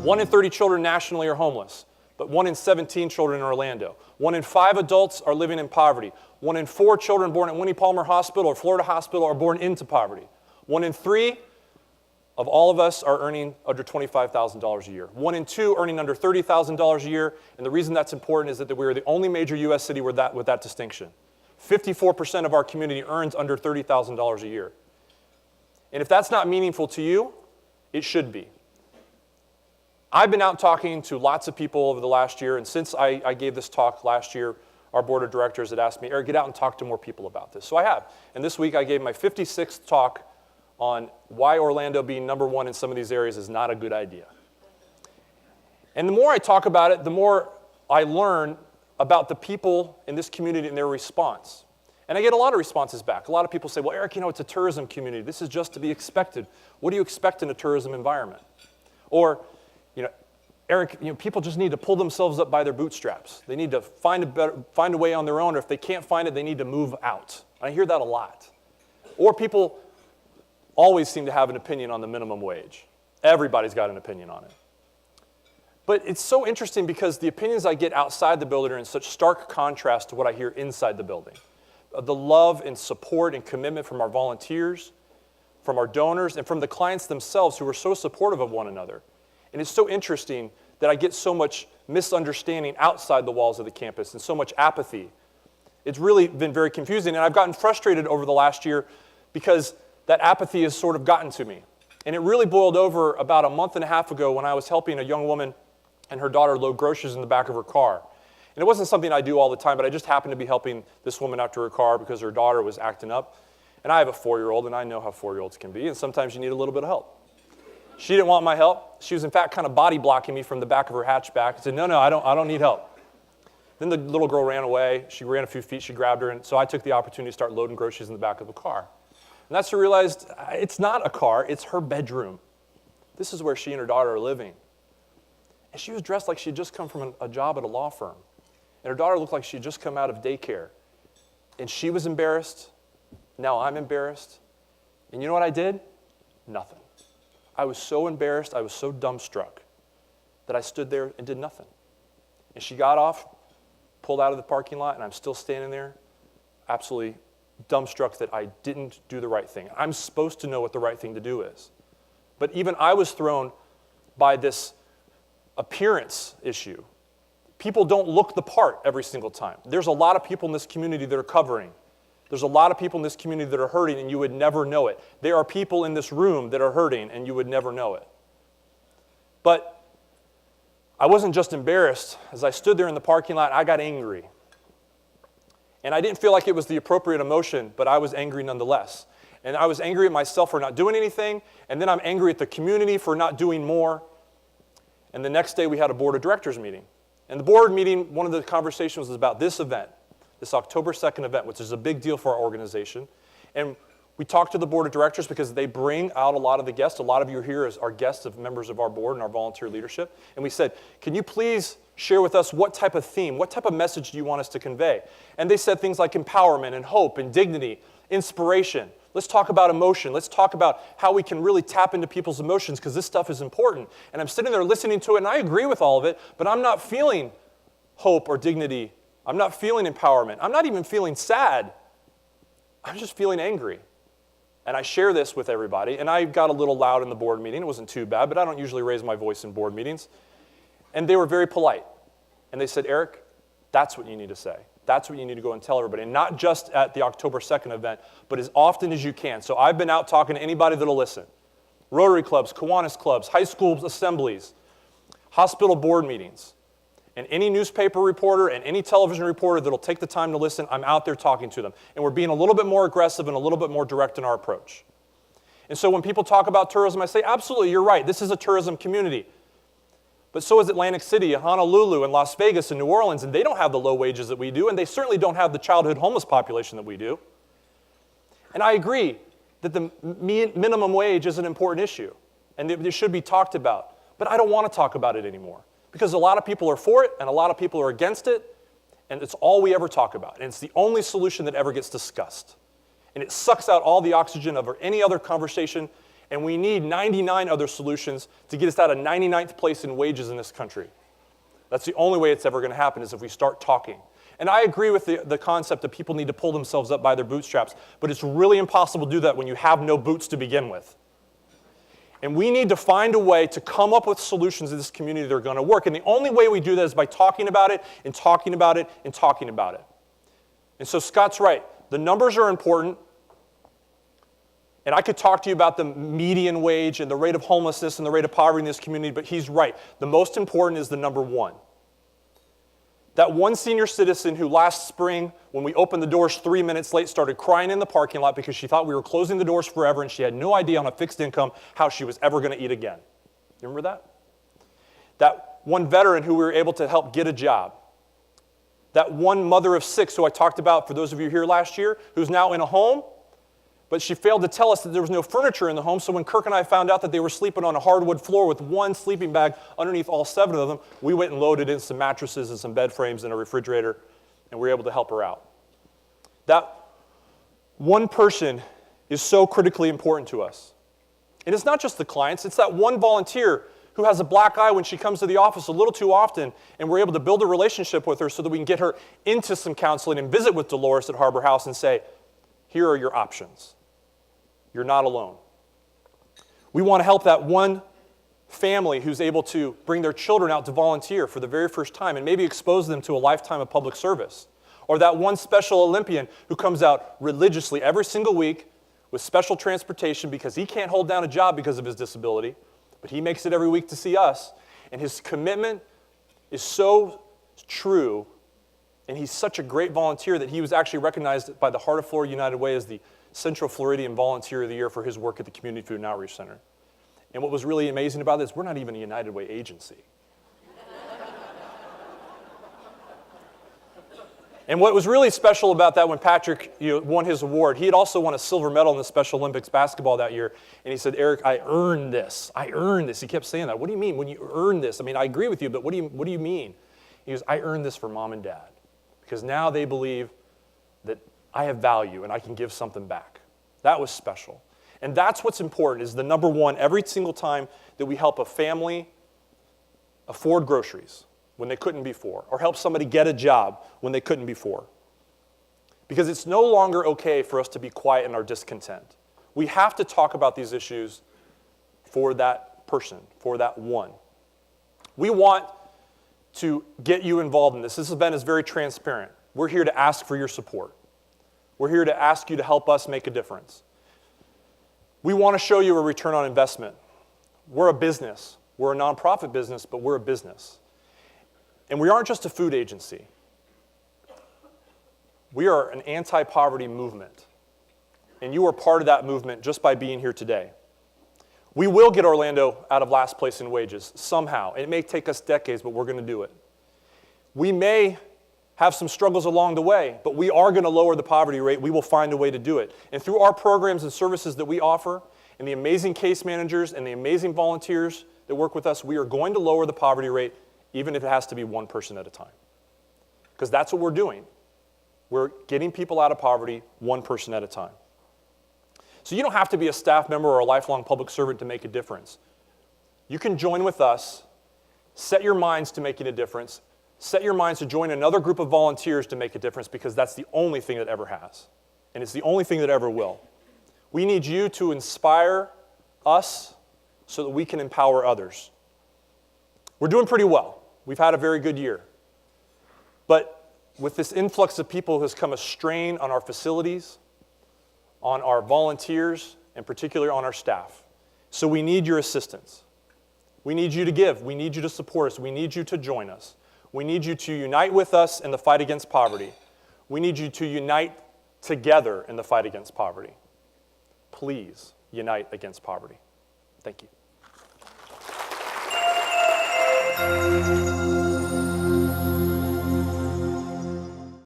1 in 30 children nationally are homeless, but 1 in 17 children in Orlando. 1 in 5 adults are living in poverty. 1 in 4 children born at Winnie Palmer Hospital or Florida Hospital are born into poverty. 1 in 3 of all of us are earning under $25,000 a year. 1 in 2 earning under $30,000 a year, and the reason that's important is that we are the only major U.S. city with that distinction. 54% of our community earns under $30,000 a year. And if that's not meaningful to you, it should be. I've been out talking to lots of people over the last year, and since I gave this talk last year, our board of directors had asked me, Eric, get out and talk to more people about this. So I have. And this week I gave my 56th talk on why Orlando being number 1 in some of these areas is not a good idea. And the more I talk about it, the more I learn about the people in this community and their response. And I get a lot of responses back. A lot of people say, well, Eric, it's a tourism community. This is just to be expected. What do you expect in a tourism environment? Or, Eric, people just need to pull themselves up by their bootstraps. They need to find a way on their own, or if they can't find it, they need to move out. I hear that a lot. Or people always seem to have an opinion on the minimum wage. Everybody's got an opinion on it. But it's so interesting because the opinions I get outside the building are in such stark contrast to what I hear inside the building. The love and support and commitment from our volunteers, from our donors, and from the clients themselves who are so supportive of one another. And it's so interesting that I get so much misunderstanding outside the walls of the campus and so much apathy. It's really been very confusing, and I've gotten frustrated over the last year because that apathy has sort of gotten to me. And it really boiled over about a month and a half ago when I was helping a young woman and her daughter load groceries in the back of her car. And it wasn't something I do all the time, but I just happened to be helping this woman out to her car because her daughter was acting up. And I have a 4-year-old, and I know how 4-year-olds can be, and sometimes you need a little bit of help. She didn't want my help. She was, in fact, kind of body blocking me from the back of her hatchback. I said, no, I don't need help. Then the little girl ran away. She ran a few feet. She grabbed her, and so I took the opportunity to start loading groceries in the back of the car. And that's when I realized it's not a car. It's her bedroom. This is where she and her daughter are living. And she was dressed like she had just come from a job at a law firm. And her daughter looked like she had just come out of daycare. And she was embarrassed. Now I'm embarrassed. And you know what I did? Nothing. I was so embarrassed, I was so dumbstruck that I stood there and did nothing. And she got off, pulled out of the parking lot, and I'm still standing there, absolutely dumbstruck that I didn't do the right thing. I'm supposed to know what the right thing to do is. But even I was thrown by this appearance issue. People don't look the part every single time. There's a lot of people in this community that are covering. There's a lot of people in this community that are hurting, and you would never know it. There are people in this room that are hurting, and you would never know it. But I wasn't just embarrassed. As I stood there in the parking lot, I got angry. And I didn't feel like it was the appropriate emotion, but I was angry nonetheless. And I was angry at myself for not doing anything, and then I'm angry at the community for not doing more. And the next day we had a board of directors meeting. And the board meeting, one of the conversations was about this event, this October 2nd event, which is a big deal for our organization. And we talked to the board of directors because they bring out a lot of the guests. A lot of you are here as our guests of members of our board and our volunteer leadership. And we said, can you please share with us what type of theme, what type of message do you want us to convey? And they said things like empowerment and hope and dignity, inspiration. Let's talk about emotion. Let's talk about how we can really tap into people's emotions because this stuff is important. And I'm sitting there listening to it, and I agree with all of it, but I'm not feeling hope or dignity. I'm not feeling empowerment. I'm not even feeling sad. I'm just feeling angry. And I share this with everybody, and I got a little loud in the board meeting. It wasn't too bad, but I don't usually raise my voice in board meetings. And they were very polite. And they said, Eric, that's what you need to say. That's what you need to go and tell everybody. And not just at the October 2nd event, but as often as you can. So I've been out talking to anybody that'll listen. Rotary clubs, Kiwanis clubs, high school assemblies, hospital board meetings. And any newspaper reporter and any television reporter that'll take the time to listen, I'm out there talking to them. And we're being a little bit more aggressive and a little bit more direct in our approach. And so when people talk about tourism, I say, absolutely, you're right. This is a tourism community. But so is Atlantic City, Honolulu, and Las Vegas, and New Orleans, and they don't have the low wages that we do, and they certainly don't have the childhood homeless population that we do. And I agree that the minimum wage is an important issue, and it should be talked about. But I don't want to talk about it anymore, because a lot of people are for it, and a lot of people are against it, and it's all we ever talk about, and it's the only solution that ever gets discussed. And it sucks out all the oxygen of any other conversation, And we need 99 other solutions to get us out of 99th place in wages in this country. That's the only way it's ever going to happen, is if we start talking. And I agree with the concept that people need to pull themselves up by their bootstraps, but it's really impossible to do that when you have no boots to begin with. And we need to find a way to come up with solutions in this community that are going to work. And the only way we do that is by talking about it and talking about it and talking about it. And so Scott's right. The numbers are important. And I could talk to you about the median wage and the rate of homelessness and the rate of poverty in this community, but he's right. The most important is the number one. That one senior citizen who last spring, when we opened the doors 3 minutes late, started crying in the parking lot because she thought we were closing the doors forever and she had no idea on a fixed income how she was ever going to eat again. You remember that? That one veteran who we were able to help get a job. That one mother of 6 who I talked about for those of you here last year, who's now in a home, but she failed to tell us that there was no furniture in the home, so when Kirk and I found out that they were sleeping on a hardwood floor with one sleeping bag underneath all 7 of them, we went and loaded in some mattresses and some bed frames and a refrigerator, and we were able to help her out. That one person is so critically important to us. And it's not just the clients, it's that one volunteer who has a black eye when she comes to the office a little too often, and we're able to build a relationship with her so that we can get her into some counseling and visit with Dolores at Harbor House and say, here are your options. You're not alone. We want to help that one family who's able to bring their children out to volunteer for the very first time and maybe expose them to a lifetime of public service. Or that one Special Olympian who comes out religiously every single week with special transportation because he can't hold down a job because of his disability, but he makes it every week to see us. And his commitment is so true, and he's such a great volunteer that he was actually recognized by the Heart of Florida United Way as the Central Floridian Volunteer of the Year for his work at the Community Food and Outreach Center. And what was really amazing about this, we're not even a United Way agency. And what was really special about that when Patrick won his award, he had also won a silver medal in the Special Olympics basketball that year. And he said, Eric, I earned this. I earned this. He kept saying that. What do you mean when you earn this? I mean, I agree with you, but what do you mean? He goes, I earned this for mom and dad. Because now they believe that I have value and I can give something back. That was special. And that's what's important, is the number one every single time that we help a family afford groceries when they couldn't before, or help somebody get a job when they couldn't before. Because it's no longer okay for us to be quiet in our discontent. We have to talk about these issues for that person, for that one. We want to get you involved in this. This event is very transparent. We're here to ask for your support. We're here to ask you to help us make a difference. We want to show you a return on investment. We're a business. We're a nonprofit business, but we're a business. And we aren't just a food agency. We are an anti-poverty movement. And you are part of that movement just by being here today. We will get Orlando out of last place in wages somehow. It may take us decades, but we're going to do it. We may have some struggles along the way, but we are going to lower the poverty rate. We will find a way to do it. And through our programs and services that we offer, and the amazing case managers and the amazing volunteers that work with us, we are going to lower the poverty rate, even if it has to be one person at a time. Because that's what we're doing. We're getting people out of poverty one person at a time. So you don't have to be a staff member or a lifelong public servant to make a difference. You can join with us, set your minds to making a difference, set your minds to join another group of volunteers to make a difference, because that's the only thing that ever has. And it's the only thing that ever will. We need you to inspire us so that we can empower others. We're doing pretty well. We've had a very good year. But with this influx of people has come a strain on our facilities, on our volunteers, and particularly on our staff. So we need your assistance. We need you to give. We need you to support us. We need you to join us. We need you to unite with us in the fight against poverty. We need you to unite together in the fight against poverty. Please unite against poverty. Thank you.